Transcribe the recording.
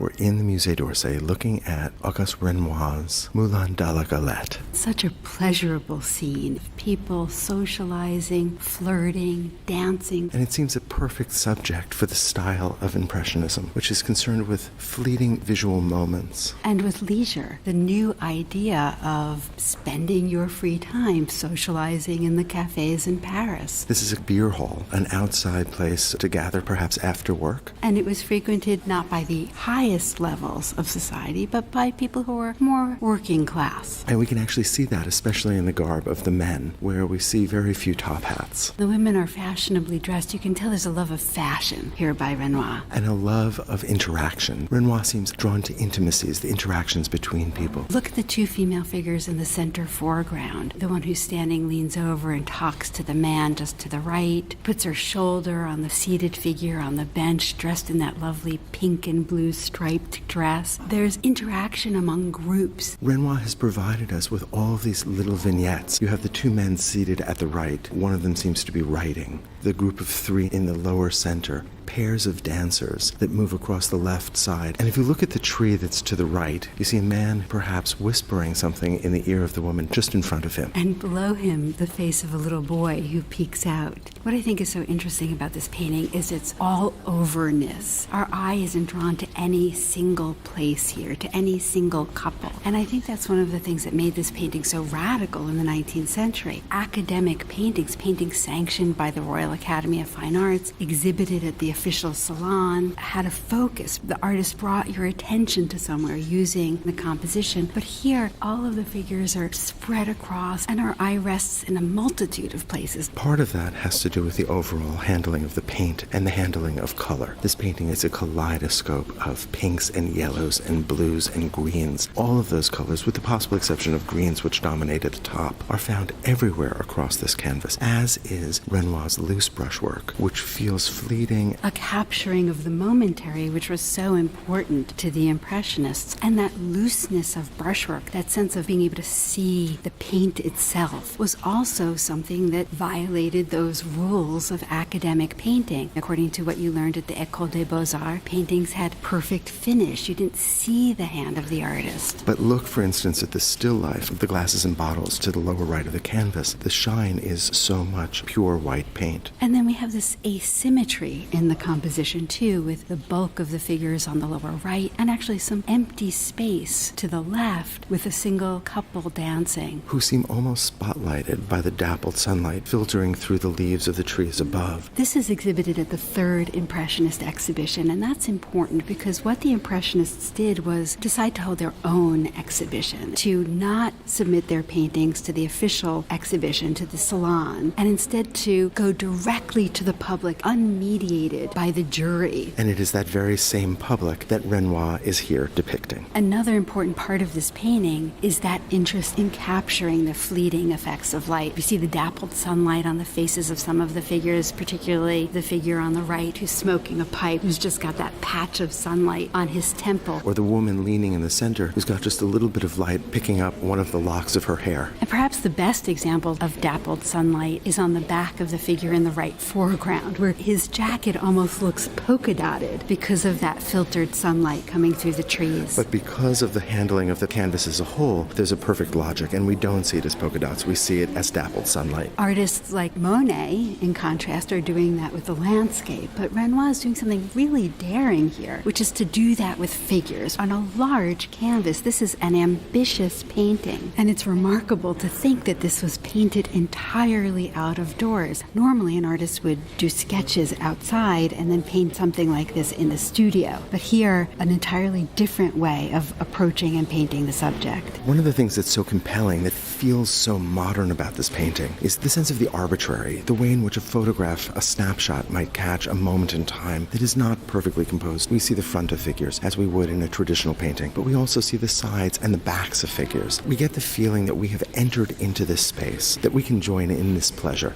We're in the Musée d'Orsay looking at Auguste Renoir's Moulin de la Galette. Such a pleasurable scene of people socializing, flirting, dancing. And it seems a perfect subject for the style of Impressionism, which is concerned with fleeting visual moments. And with leisure, the new idea of spending your free time socializing in the cafes in Paris. This is a beer hall, an outside place to gather perhaps after work. And it was frequented not by the highest levels of society, but by people who were more working class. And we can actually see that, especially in the garb of the men, where we see very few top hats. The women are fashionably dressed. You can tell there's a love of fashion here by Renoir. And a love of interaction. Renoir seems drawn to intimacies, the interactions between people. Look at the two female figures in the center foreground. The one who's standing leans over and talks to the man just to the right, puts her shoulder on the seated figure on the bench, dressed in that lovely pink and blue striped dress. There's interaction among groups. Renoir has provided us with all of these little vignettes. You have the two men seated at the right. One of them seems to be writing. The group of three in the lower center. Pairs of dancers that move across the left side. And if you look at the tree that's to the right, you see a man perhaps whispering something in the ear of the woman just in front of him. And below him, the face of a little boy who peeks out. What I think is so interesting about this painting is its all-overness. Our eye isn't drawn to any single place here, to any single couple. And I think that's one of the things that made this painting so radical in the 19th century. Academic paintings, paintings sanctioned by the Royal Academy of Fine Arts, exhibited at the official salon, had a focus. The artist brought your attention to somewhere using the composition. But here, all of the figures are spread across, and our eye rests in a multitude of places. Part of that has to do with the overall handling of the paint and the handling of color. This painting is a kaleidoscope of pinks and yellows and blues and greens. All of those colors, with the possible exception of greens, which dominate at the top, are found everywhere across this canvas, as is Renoir's loose brushwork, which feels fleeting. A capturing of the momentary, which was so important to the Impressionists, and that looseness of brushwork, that sense of being able to see the paint itself, was also something that violated those rules of academic painting. According to what you learned at the École des Beaux-Arts, paintings had perfect finish. You didn't see the hand of the artist. But look, for instance, at the still life of the glasses and bottles to the lower right of the canvas. The shine is so much pure white paint. And then we have this asymmetry in the composition too, with the bulk of the figures on the lower right and actually some empty space to the left with a single couple dancing, who seem almost spotlighted by the dappled sunlight filtering through the leaves of the trees above. This is exhibited at the third Impressionist exhibition, and that's important because what the Impressionists did was decide to hold their own exhibition, to not submit their paintings to the official exhibition, to the salon, and instead to go directly to the public, unmediated by the jury. And it is that very same public that Renoir is here depicting. Another important part of this painting is that interest in capturing the fleeting effects of light. You see the dappled sunlight on the faces of some of the figures, particularly the figure on the right who's smoking a pipe, who's just got that patch of sunlight on his temple. Or the woman leaning in the center who's got just a little bit of light picking up one of the locks of her hair. And perhaps the best example of dappled sunlight is on the back of the figure in the right foreground, where his jacket almost looks polka dotted because of that filtered sunlight coming through the trees. But because of the handling of the canvas as a whole, there's a perfect logic, and we don't see it as polka dots, we see it as dappled sunlight. Artists like Monet, in contrast, are doing that with the landscape, but Renoir is doing something really daring here, which is to do that with figures on a large canvas. This is an ambitious painting, and it's remarkable to think that this was painted entirely out of doors. Normally, an artist would do sketches outside and then paint something like this in the studio, but here, an entirely different way of approaching and painting the subject. One of the things that's so compelling, that feels so modern about this painting, is the sense of the arbitrary, the way in which a photograph, a snapshot, might catch a moment in time that is not perfectly composed. We see the front of figures, as we would in a traditional painting, but we also see the sides and the backs of figures. We get the feeling that we have entered into this space, that we can join in this pleasure.